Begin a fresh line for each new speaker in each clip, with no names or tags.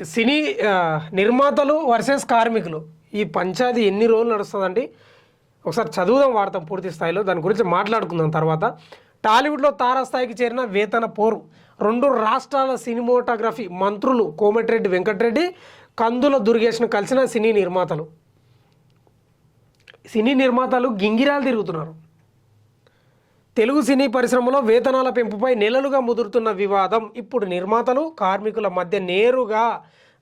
సినీ నిర్మాతలు వర్సెస్ కార్మికులు ఈ పంచాది ఎన్ని రోజులు నడుస్తుందండి. ఒకసారి చదువుదాం వాడతాం పూర్తి స్థాయిలో, దాని గురించి మాట్లాడుకుందాం తర్వాత. టాలీవుడ్లో తారాస్థాయికి చేరిన వేతన పోరు. రెండు రాష్ట్రాల సినిమాటోగ్రఫీ మంత్రులు కోమటిరెడ్డి వెంకటరెడ్డి, కందుల దుర్గేష్ను కలిసిన సినీ నిర్మాతలు గింగిరాలు తిరుగుతున్నారు. తెలుగు సినీ పరిశ్రమలో వేతనాల పెంపుపై నెలలుగా ముదురుతున్న వివాదం ఇప్పుడు నిర్మాతలు కార్మికుల మధ్య నేరుగా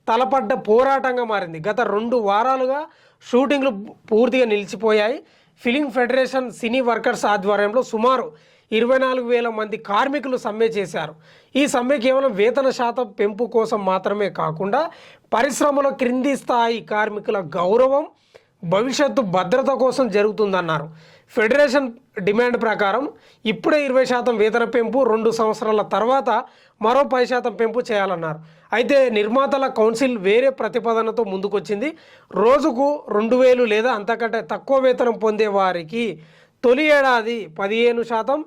తలపడ్డ పోరాటంగా మారింది. గత 2 వారాలుగా షూటింగ్లు పూర్తిగా నిలిచిపోయాయి. ఫిలిం ఫెడరేషన్ సినీ వర్కర్స్ ఆధ్వర్యంలో సుమారు 24,000 మంది కార్మికులు సమ్మె చేశారు. ఈ సమ్మె కేవలం వేతన శాతం పెంపు కోసం మాత్రమే కాకుండా పరిశ్రమలో క్రింది స్థాయి కార్మికుల గౌరవం, భవిష్యత్తు భద్రత కోసం జరుగుతుందన్నారు. ఫెడరేషన్ డిమాండ్ ప్రకారం ఇప్పుడే 20% వేతన పెంపు, 2 సంవత్సరాల తర్వాత మరో 10% పెంపు చేయాలన్నారు. అయితే నిర్మాతల కౌన్సిల్ వేరే ప్రతిపాదనతో ముందుకొచ్చింది. రోజుకు 2,000 లేదా అంతకంటే తక్కువ వేతనం పొందే వారికి తొలి ఏడాది 15%,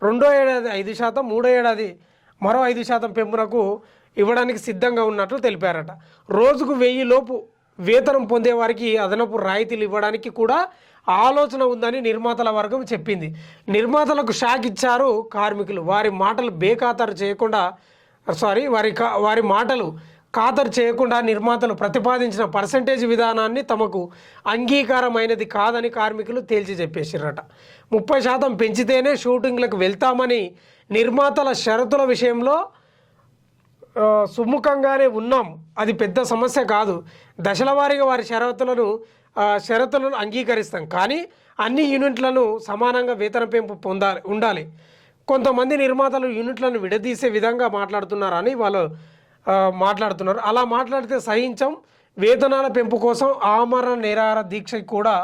రెండో ఏడాది 5%, మూడో ఏడాది మరో 5% పెంపునకు ఇవ్వడానికి సిద్ధంగా ఉన్నట్లు తెలిపారట. రోజుకు 1000 లోపు వేతనం పొందే వారికి అదనపు రాయితీలు ఇవ్వడానికి కూడా ఆలోచన ఉందని నిర్మాతల వర్గం చెప్పింది. నిర్మాతలకు షాక్ ఇచ్చారు కార్మికులు. వారి మాటలు ఖాతరు చేయకుండా నిర్మాతలు ప్రతిపాదించిన పర్సంటేజ్ విధానాన్ని తమకు అంగీకారమైనది కాదని కార్మికులు తేల్చి చెప్పేసారట. 30% పెంచితేనే షూటింగ్లకు వెళ్తామని నిర్మాతల షరతుల విషయంలో సుముఖంగానే ఉన్నాం. అది పెద్ద సమస్య కాదు. దశల వారీగా వారి షరతులను అంగీకరిస్తాం. కానీ అన్ని యూనిట్లను సమానంగా వేతన పెంపు ఉండాలి. కొంతమంది నిర్మాతలు యూనిట్లను విడదీసే విధంగా మాట్లాడుతున్నారని వాళ్ళు మాట్లాడుతున్నారు. అలా మాట్లాడితే సహించం. వేతనాల పెంపు కోసం ఆమరణ నిరాహార దీక్షకు కూడా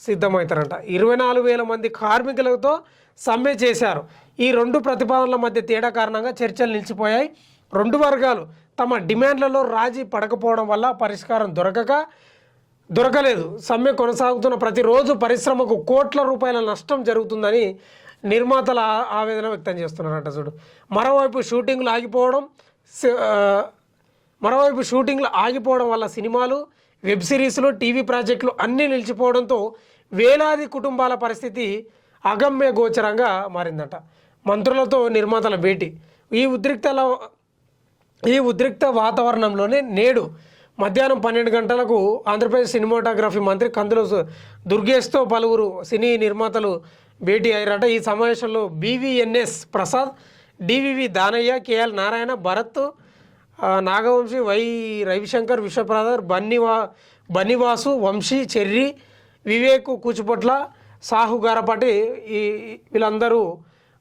సిద్ధమవుతారంట. 24,000 మంది కార్మికులతో సమ్మె చేశారు. ఈ 2 ప్రతిపాదనల మధ్య తేడా కారణంగా చర్చలు నిలిచిపోయాయి. 2 వర్గాలు తమ డిమాండ్లలో రాజీ పడకపోవడం వల్ల పరిష్కారం దొరకలేదు. సమ్మె కొనసాగుతున్న ప్రతిరోజు పరిశ్రమకు కోట్ల రూపాయల నష్టం జరుగుతుందని నిర్మాతల ఆవేదన వ్యక్తం చేస్తున్నారట. చూడు, మరోవైపు షూటింగ్లు ఆగిపోవడం వల్ల సినిమాలు, వెబ్ సిరీస్లు, టీవీ ప్రాజెక్టులు అన్నీ నిలిచిపోవడంతో వేలాది కుటుంబాల పరిస్థితి అగమ్య గోచరంగా మారిందట. మంత్రులతో నిర్మాతల భేటీ. ఈ ఉద్రిక్త వాతావరణంలోనే నేడు మధ్యాహ్నం 12 గంటలకు ఆంధ్రప్రదేశ్ సినిమాటోగ్రఫీ మంత్రి కందుల దుర్గేష్తో పలువురు సినీ నిర్మాతలు భేటీ అయ్యారట. ఈ సమావేశంలో BVNS Prasad, DVV Danayya, KL Narayana, Bharat, Nagavamsi, Ravishankar, Vishwaprasad, Bunnyvasu, Vamsi, Cherry, Vivek Kuchibhotla, Sahu Garapati వీళ్ళందరూ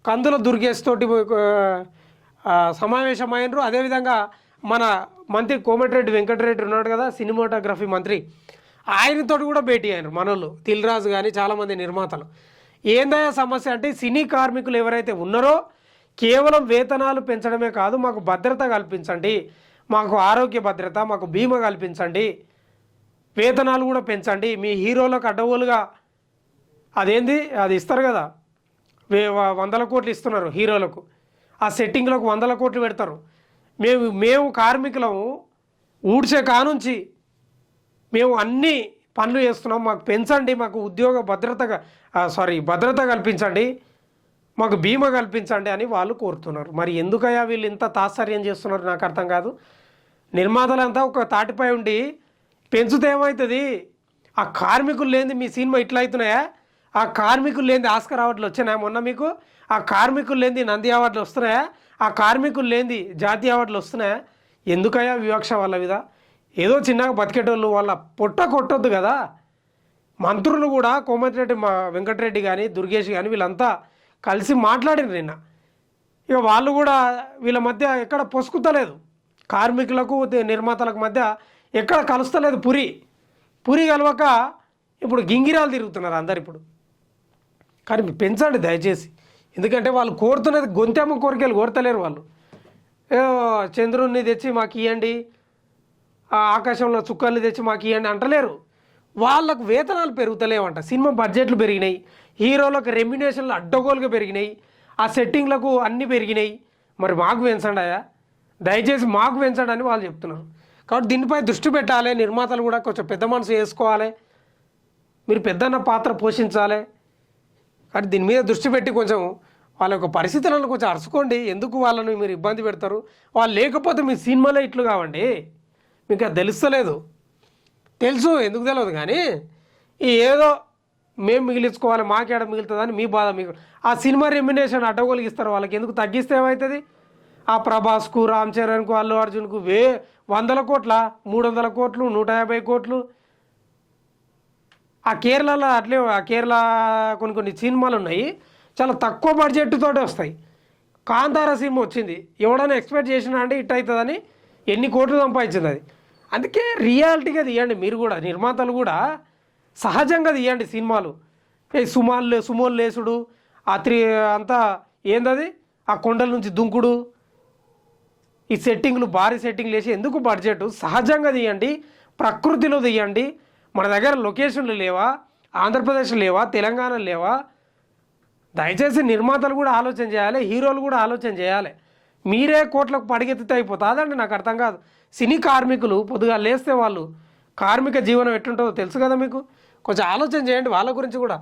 కందుల దుర్గేష్ తోటి సమావేశమైనరు. అదేవిధంగా మన మంత్రి కోమటిరెడ్డి వెంకటరెడ్డి ఉన్నాడు కదా, సినిమాటోగ్రఫీ మంత్రి, ఆయనతో కూడా భేటీ అయినారు మనోళ్ళు, దిల్రాజు కానీ చాలామంది నిర్మాతలు. ఏందయ్యా సమస్య అంటే, సినీ కార్మికులు ఎవరైతే ఉన్నారో కేవలం వేతనాలు పెంచడమే కాదు, మాకు భద్రత కల్పించండి, మాకు ఆరోగ్య భద్రత, మాకు బీమా కల్పించండి, వేతనాలు కూడా పెంచండి. మీ హీరోలకు అడ్డగోలుగా అది ఇస్తారు కదా, 100 కోట్లు ఇస్తున్నారు హీరోలకు, ఆ సెట్టింగ్లకు 100 కోట్లు పెడతారు. మేము కార్మికులము ఊడ్చే కానుంచి మేము అన్ని పనులు చేస్తున్నాం, మాకు పెంచండి, మాకు ఉద్యోగ భద్రత కల్పించండి, మాకు బీమా కల్పించండి అని వాళ్ళు కోరుతున్నారు. మరి ఎందుకయ్యా వీళ్ళు ఇంత తాత్సర్యం చేస్తున్నారు నాకు అర్థం కాదు. నిర్మాతలంతా ఒక తాటిపై ఉండి పెంచుతే ఏమవుతుంది? ఆ కార్మికులు లేనిది మీ సినిమా ఇట్లా అవుతున్నాయా? ఆ కార్మికులు లేనిది ఆస్కర్ అవార్డులు వచ్చినాయా మొన్న మీకు? ఆ కార్మికులు లేనిది నంది అవార్డులు వస్తున్నాయా? ఆ కార్మికులు లేనిది జాతీయ అవార్డులు వస్తున్నాయా? ఎందుకయ్యా వివక్ష వాళ్ళ మీద? ఏదో చిన్నగా బతికేటోళ్ళు వాళ్ళ పొట్ట కొట్టొద్దు కదా. మంత్రులు కూడా కోమటిరెడ్డి వెంకటరెడ్డి కానీ, దుర్గేష్ కానీ వీళ్ళంతా కలిసి మాట్లాడినారు నిన్న. ఇక వాళ్ళు కూడా వీళ్ళ మధ్య ఎక్కడ పొసుకుతలేదు, కార్మికులకు నిర్మాతలకు మధ్య ఎక్కడ కలుస్తలేదు. పురి కలవక ఇప్పుడు గింగిరాలు తిరుగుతున్నారు అందరు. ఇప్పుడు కానీ పెంచండి దయచేసి, ఎందుకంటే వాళ్ళు కోరుతున్నది గొంతెమ్మ కోరికలు కోరతలేరు. వాళ్ళు చంద్రుడిని తెచ్చి మాకు ఇవ్వండి, ఆకాశంలో చుక్కల్ని తెచ్చి మాకు ఇవ్వండి అంటలేరు. వాళ్ళకు వేతనాలు పెరుగుతలేవంట, సినిమా బడ్జెట్లు పెరిగినాయి, హీరోలకు రెమ్యునేషన్లు అడ్డగోలుగా పెరిగినాయి, ఆ సెట్టింగ్లకు అన్నీ పెరిగినాయి. మరి మాకు పెంచండి అయ్యా, దయచేసి మాకు పెంచండి అని వాళ్ళు చెప్తున్నారు. కాబట్టి దీనిపై దృష్టి పెట్టాలి. నిర్మాతలు కూడా కొంచెం పెద్ద మనసు వేసుకోవాలి. మీరు పెద్దన్న పాత్ర పోషించాలి. కాబట్టి దీని మీద దృష్టి పెట్టి కొంచెం వాళ్ళ యొక్క పరిస్థితులను కొంచెం అరుచుకోండి. ఎందుకు వాళ్ళని మీరు ఇబ్బంది పెడతారు? వాళ్ళు లేకపోతే మీ సినిమాలే ఇట్లు కావండి. మీకు అది తెలుస్తలేదు. తెలుసు, ఎందుకు తెలియదు. కానీ ఈ ఏదో మేము మిగిలించుకోవాలి, మాకేడ మిగులుతుందని మీ బాధ. మీకు ఆ సినిమా రెమ్యునేషన్ అడ్డగోలుకి ఇస్తారు. వాళ్ళకి ఎందుకు తగ్గిస్తే ఏమవుతుంది? ఆ ప్రభాస్కు, రామ్ చరణ్కు, అల్లు అర్జున్కు 100 కోట్ల, 300 కోట్లు, 150 కోట్లు. ఆ కేరళలో అట్లే, ఆ కేరళ కొన్ని సినిమాలు ఉన్నాయి చాలా తక్కువ బడ్జెట్ తోటి వస్తాయి. కాంతార సినిమా వచ్చింది, ఎవడైనా ఎక్స్పెక్ట్ చేసినా అంటే ఇట్ అవుతుందని ఎన్ని కోట్లు సంపాదించింది అది. అందుకే రియాలిటీగా తీయండి. మీరు కూడా నిర్మాతలు కూడా సహజంగా తీయండి సినిమాలు. సుమోలు లేసుడు, అంతా ఏందది, ఆ కొండల నుంచి దుంకుడు, ఈ సెట్టింగ్లు భారీ సెట్టింగ్లు వేసి ఎందుకు బడ్జెట్? సహజంగా తీయండి, ప్రకృతిలో తీయండి. మన దగ్గర లొకేషన్లు లేవా? ఆంధ్రప్రదేశ్లో లేవా? తెలంగాణలో లేవా? దయచేసి నిర్మాతలు కూడా ఆలోచన చేయాలి, హీరోలు కూడా ఆలోచన చేయాలి. మీరే కోట్లకు పడిగెత్తితే అయిపోతుందండి. నాకు అర్థం కాదు. సినీ కార్మికులు పొద్దుగా లేస్తే వాళ్ళు కార్మిక జీవనం ఎట్టుంటుందో తెలుసు కదా మీకు. కొంచెం ఆలోచన చేయండి వాళ్ళ గురించి కూడా.